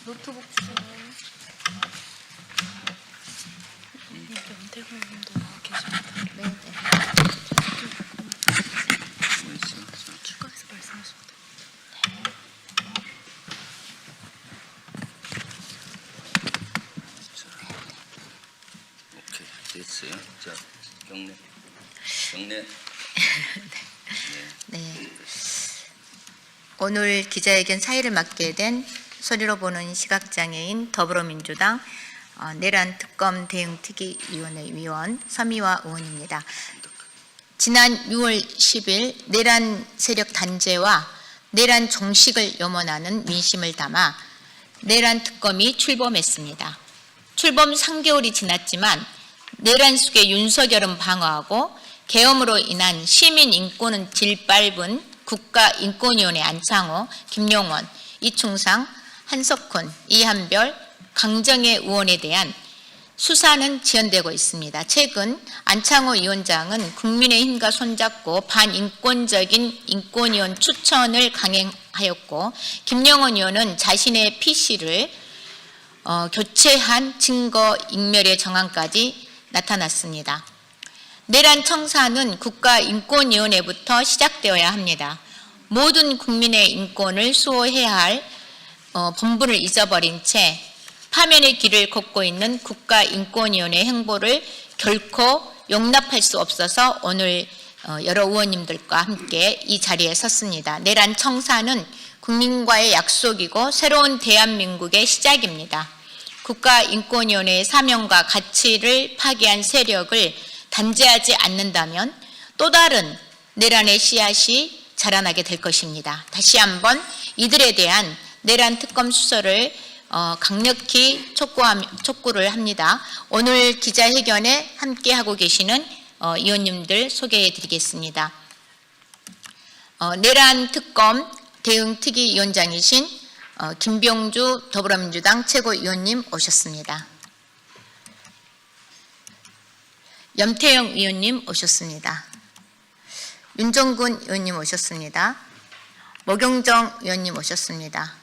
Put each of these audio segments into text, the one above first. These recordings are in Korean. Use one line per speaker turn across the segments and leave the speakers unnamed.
노트북 주세요. 연대관 님도 나와 계십니다.
네네.
뭐 있어? 추가해서 말씀하셔도 돼요.
오케이, 됐어요. 자, 경례.
네. 오늘 기자회견 사의를 맡게 된 소리로 보는 시각장애인 더불어민주당 내란 특검 대응특위위원회 위원 서미화 의원입니다. 지난 6월 10일 내란 세력 단죄와 내란 종식을 염원하는 민심을 담아 내란 특검이 출범했습니다. 출범 3개월이 지났지만 내란 속의 윤석열은 방어하고 계엄으로 인한 시민 인권은 질밟은 국가인권위원회 안창호, 김용원, 이충상, 한석훈, 이한별, 강정혜 의원에 대한 수사는 지연되고 있습니다. 최근 안창호 위원장은 국민의힘과 손잡고 반인권적인 인권위원 추천을 강행하였고 김용원 의원은 자신의 PC를 교체한 증거인멸의 정황까지 나타났습니다. 내란 청사는 국가인권위원회부터 시작되어야 합니다. 모든 국민의 인권을 수호해야 할 본분을 잊어버린 채 파면의 길을 걷고 있는 국가인권위원회 행보를 결코 용납할 수 없어서 오늘 여러 의원님들과 함께 이 자리에 섰습니다. 내란 청사는 국민과의 약속이고 새로운 대한민국의 시작입니다. 국가인권위원회의 사명과 가치를 파괴한 세력을 단죄하지 않는다면 또 다른 내란의 씨앗이 자라나게 될 것입니다. 다시 한번 이들에 대한 내란 특검 수사를 강력히 촉구를 합니다. 오늘 기자회견에 함께하고 계시는 의원님들 소개해 드리겠습니다. 내란 특검 대응특위위원장이신 김병주 더불어민주당 최고위원님 오셨습니다. 염태영 의원님 오셨습니다. 윤정군 의원님 오셨습니다. 모경정 의원님 오셨습니다.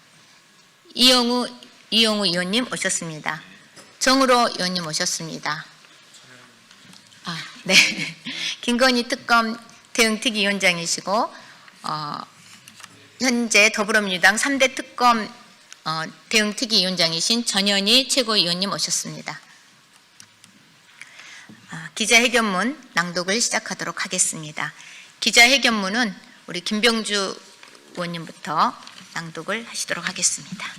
이영우 의원님 오셨습니다. 정우로 의원님 오셨습니다. 네. 김건희 특검 대응특위위원장이시고 현재 더불어민주당 3대 특검 대응특위위원장이신 전현희 최고위원님 오셨습니다. 기자회견문 낭독을 시작하도록 하겠습니다. 기자회견문은 우리 김병주 의원님부터 낭독을 하시도록 하겠습니다.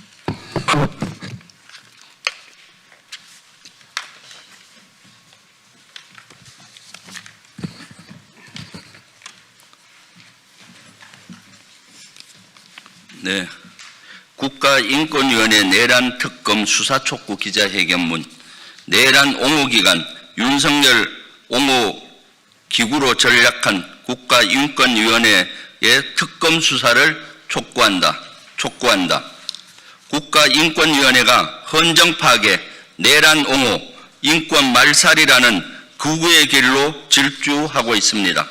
네. 국가인권위원회 내란 특검 수사 촉구 기자회견문. 내란 옹호 기간 윤석열 옹호 기구로 전략한 국가인권위원회의 특검 수사를 촉구한다. 국가인권위원회가 헌정 파괴, 내란 옹호, 인권 말살이라는 극우의 길로 질주하고 있습니다.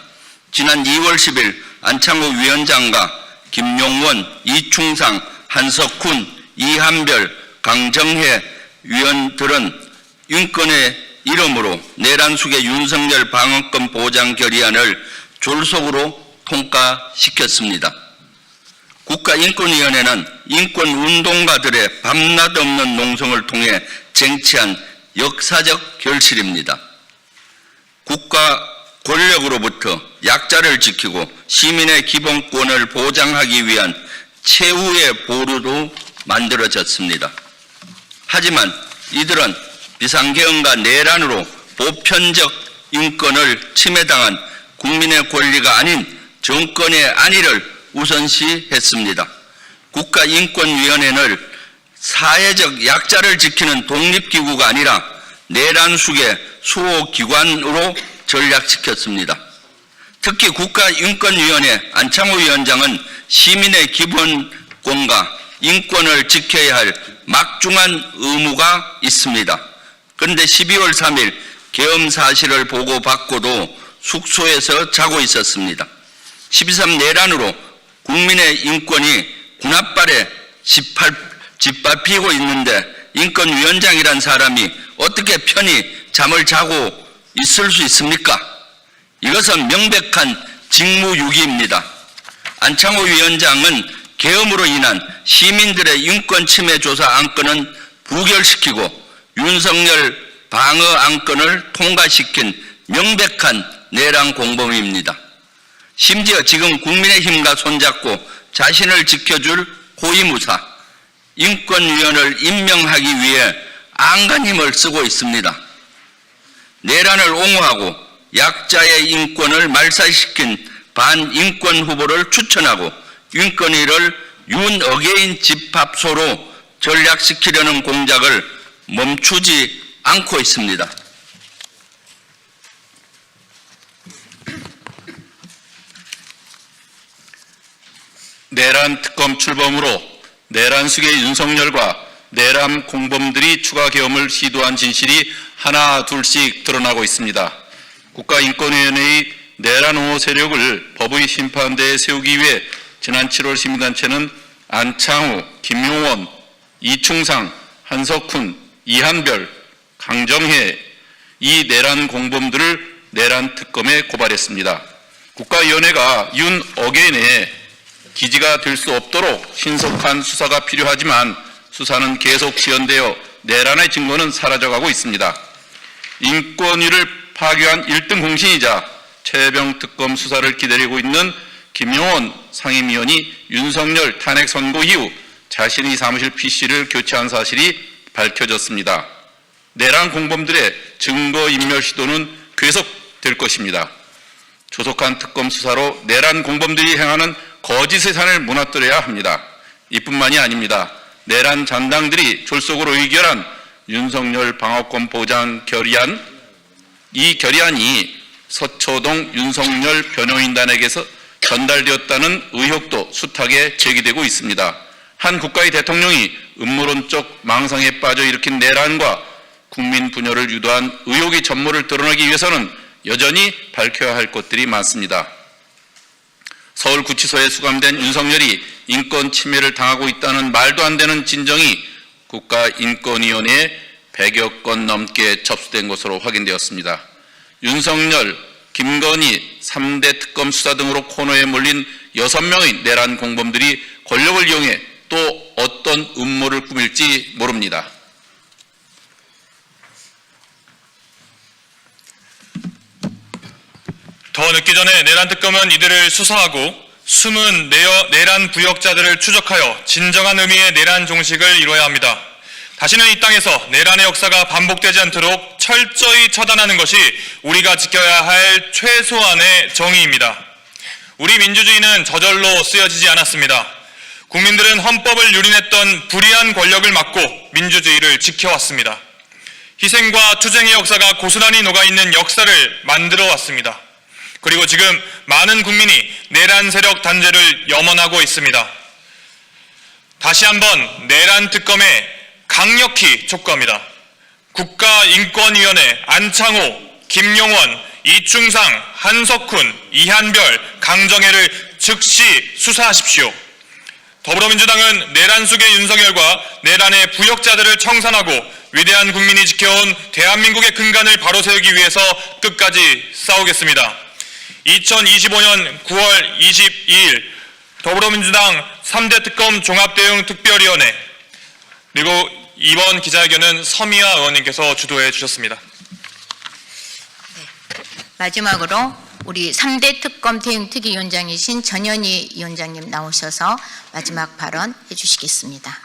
지난 2월 10일 안창호 위원장과 김용원, 이충상, 한석훈, 이한별, 강정혜 위원들은 인권의 이름으로 내란 속의 윤석열 방어권 보장 결의안을 졸속으로 통과시켰습니다. 국가인권위원회는 인권운동가들의 밤낮 없는 농성을 통해 쟁취한 역사적 결실입니다. 국가 권력으로부터 약자를 지키고 시민의 기본권을 보장하기 위한 최후의 보루로 만들어졌습니다. 하지만 이들은 비상계엄과 내란으로 보편적 인권을 침해당한 국민의 권리가 아닌 정권의 안위를 우선시했습니다. 국가인권위원회는 사회적 약자를 지키는 독립기구가 아니라 내란 속의 수호기관으로 전락시켰습니다. 특히 국가인권위원회 안창호 위원장은 시민의 기본권과 인권을 지켜야 할 막중한 의무가 있습니다. 그런데 12월 3일 계엄 사실을 보고받고도 숙소에서 자고 있었습니다. 12.3 내란으로 국민의 인권이 군합발에 짓밟히고 있는데 인권위원장이란 사람이 어떻게 편히 잠을 자고 있을 수 있습니까? 이것은 명백한 직무유기입니다. 안창호 위원장은 계엄으로 인한 시민들의 인권 침해 조사 안건은 부결시키고 윤석열 방어 안건을 통과시킨 명백한 내란 공범입니다. 심지어 지금 국민의힘과 손잡고 자신을 지켜줄 호위무사, 인권위원을 임명하기 위해 안간 힘을 쓰고 있습니다. 내란을 옹호하고 약자의 인권을 말살시킨 반인권 후보를 추천하고 인권위를 윤어게인 집합소로 전략시키려는 공작을 멈추지 않고 있습니다.
내란 특검 출범으로 내란 수계 윤석열과 내란 공범들이 추가 계엄을 시도한 진실이 하나 둘씩 드러나고 있습니다. 국가인권위원회의 내란 옹호 세력을 법의 심판대에 세우기 위해 지난 7월 시민단체는 안창호, 김용원, 이충상, 한석훈, 이한별, 강정혜 이 내란 공범들을 내란 특검에 고발했습니다. 국가위원회가 윤어게인의 기지가 될 수 없도록 신속한 수사가 필요하지만 수사는 계속 지연되어 내란의 증거는 사라져가고 있습니다. 인권위를 파괴한 1등 공신이자 최병 특검 수사를 기다리고 있는 김용원 상임위원이 윤석열 탄핵 선고 이후 자신의 사무실 PC를 교체한 사실이 밝혀졌습니다. 내란 공범들의 증거인멸 시도는 계속될 것입니다. 조속한 특검 수사로 내란 공범들이 행하는 거짓의 산을 무너뜨려야 합니다. 이뿐만이 아닙니다. 내란 잔당들이 졸속으로 의결한 윤석열 방어권 보장 결의안, 이 결의안이 서초동 윤석열 변호인단에게서 전달되었다는 의혹도 숱하게 제기되고 있습니다. 한 국가의 대통령이 음모론적 망상에 빠져 일으킨 내란과 국민 분열을 유도한 의혹의 전모를 드러내기 위해서는 여전히 밝혀야 할 것들이 많습니다. 서울구치소에 수감된 윤석열이 인권 침해를 당하고 있다는 말도 안 되는 진정이 국가인권위원회에 100여 건 넘게 접수된 것으로 확인되었습니다. 윤석열, 김건희 3대 특검 수사 등으로 코너에 몰린 6명의 내란 공범들이 권력을 이용해 또 어떤 음모를 꾸밀지 모릅니다.
더 늦기 전에 내란 특검은 이들을 수사하고 숨은 내란 부역자들을 추적하여 진정한 의미의 내란 종식을 이뤄야 합니다. 다시는 이 땅에서 내란의 역사가 반복되지 않도록 철저히 처단하는 것이 우리가 지켜야 할 최소한의 정의입니다. 우리 민주주의는 저절로 쓰여지지 않았습니다. 국민들은 헌법을 유린했던 불의한 권력을 막고 민주주의를 지켜왔습니다. 희생과 투쟁의 역사가 고스란히 녹아있는 역사를 만들어 왔습니다. 그리고 지금 많은 국민이 내란 세력 단죄를 염원하고 있습니다. 다시 한번 내란 특검에 강력히 촉구합니다. 국가인권위원회 안창호, 김용원, 이충상, 한석훈, 이한별, 강정혜를 즉시 수사하십시오. 더불어민주당은 내란 속의 윤석열과 내란의 부역자들을 청산하고 위대한 국민이 지켜온 대한민국의 근간을 바로 세우기 위해서 끝까지 싸우겠습니다. 2025년 9월 22일 더불어민주당 3대 특검 종합대응 특별위원회 그리고 이번 기자회견은 서미화 의원님께서 주도해 주셨습니다.
마지막으로 우리 3대 특검 대응 특위위원장이신 전현희 위원장님 나오셔서 마지막 발언 해주시겠습니다.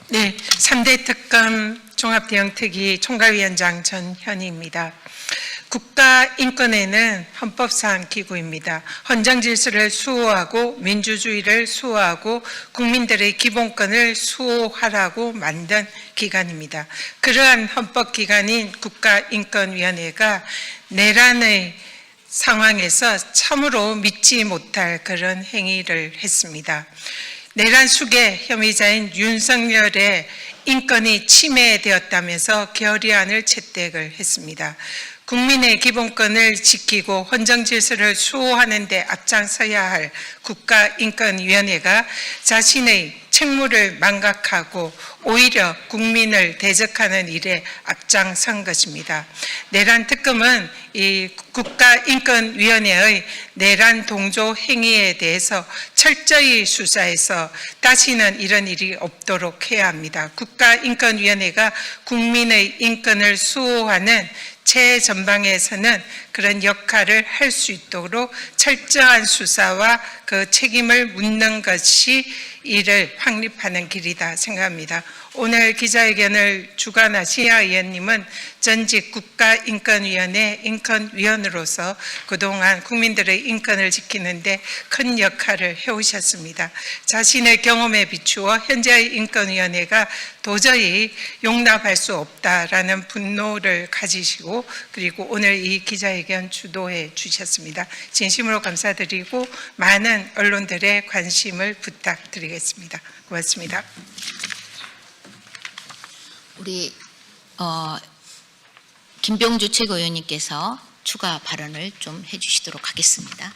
네, 3대 특검 종합대응특위 총괄위원장 전현희입니다. 국가인권회는 헌법상 기구입니다. 헌정질서를 수호하고 민주주의를 수호하고 국민들의 기본권을 수호하라고 만든 기관입니다. 그러한 헌법기관인 국가인권위원회가 내란의 상황에서 참으로 믿지 못할 그런 행위를 했습니다. 내란 수계 혐의자인 윤석열의 인권이 침해되었다면서 결의안을 채택을 했습니다. 국민의 기본권을 지키고 헌정 질서를 수호하는 데 앞장서야 할 국가인권위원회가 자신의 책무를 망각하고 오히려 국민을 대적하는 일에 앞장선 것입니다. 내란 특검은 이 국가인권위원회의 내란 동조 행위에 대해서 철저히 수사해서 다시는 이런 일이 없도록 해야 합니다. 국가인권위원회가 국민의 인권을 수호하는 최전방에서는 그런 역할을 할 수 있도록 철저한 수사와 그 책임을 묻는 것이 이를 확립하는 길이다 생각합니다. 오늘 기자회견을 주관하신 이하 의원님은 전직 국가인권위원회 인권위원으로서 그동안 국민들의 인권을 지키는데 큰 역할을 해오셨습니다. 자신의 경험에 비추어 현재의 인권위원회가 도저히 용납할 수 없다라는 분노를 가지시고 그리고 오늘 이 기자회견 주도해 주셨습니다. 진심으로 감사드리고 많은 언론들의 관심을 부탁드리겠습니다. 고맙습니다.
우리 김병주 최고위원님께서 추가 발언을 좀 해주시도록 하겠습니다.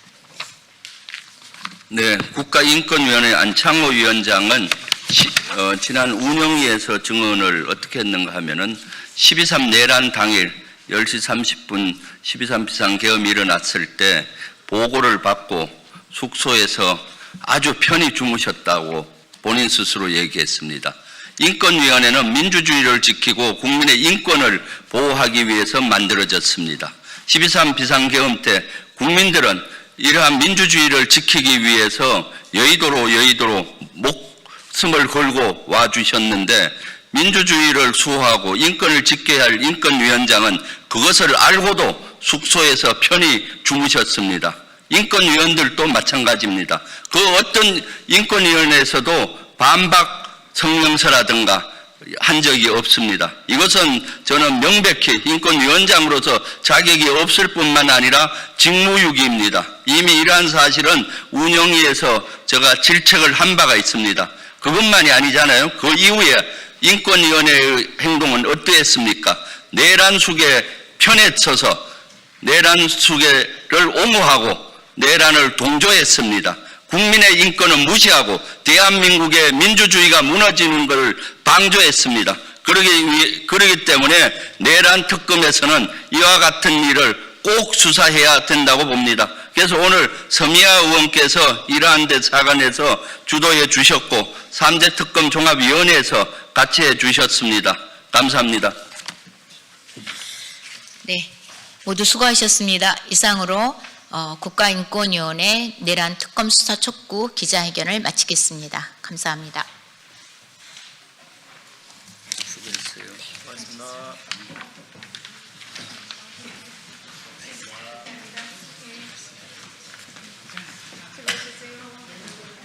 네, 국가인권위원회 안창호 위원장은 지난 운영위에서 증언을 어떻게 했는가 하면은 12.3 내란 당일 10시 30분 12.3 비상계엄이 일어났을 때 보고를 받고 숙소에서 아주 편히 주무셨다고 본인 스스로 얘기했습니다. 인권위원회는 민주주의를 지키고 국민의 인권을 보호하기 위해서 만들어졌습니다. 12.3 비상계엄 때 국민들은 이러한 민주주의를 지키기 위해서 여의도로 목숨을 걸고 와주셨는데 민주주의를 수호하고 인권을 지켜야 할 인권위원장은 그것을 알고도 숙소에서 편히 주무셨습니다. 인권위원들도 마찬가지입니다. 그 어떤 인권위원회에서도 반박 성명서라든가 한 적이 없습니다. 이것은 저는 명백히 인권위원장으로서 자격이 없을 뿐만 아니라 직무유기입니다. 이미 이러한 사실은 운영위에서 제가 질책을 한 바가 있습니다. 그것만이 아니잖아요. 그 이후에 인권위원회의 행동은 어떠했습니까? 내란 수계 편에 서서 내란 수계를 옹호하고 내란을 동조했습니다. 국민의 인권은 무시하고 대한민국의 민주주의가 무너지는 것을 방조했습니다. 그러기 때문에 내란 특검에서는 이와 같은 일을 꼭 수사해야 된다고 봅니다. 그래서 오늘 서미아 의원께서 이러한 데 사관에서 주도해 주셨고 3대 특검 종합위원회에서 같이 해 주셨습니다. 감사합니다.
네, 모두 수고하셨습니다. 이상으로 국가인권위원회 내란 특검 수사 촉구 기자회견을 마치겠습니다. 감사합니다.
수고했어요. 고맙습니다.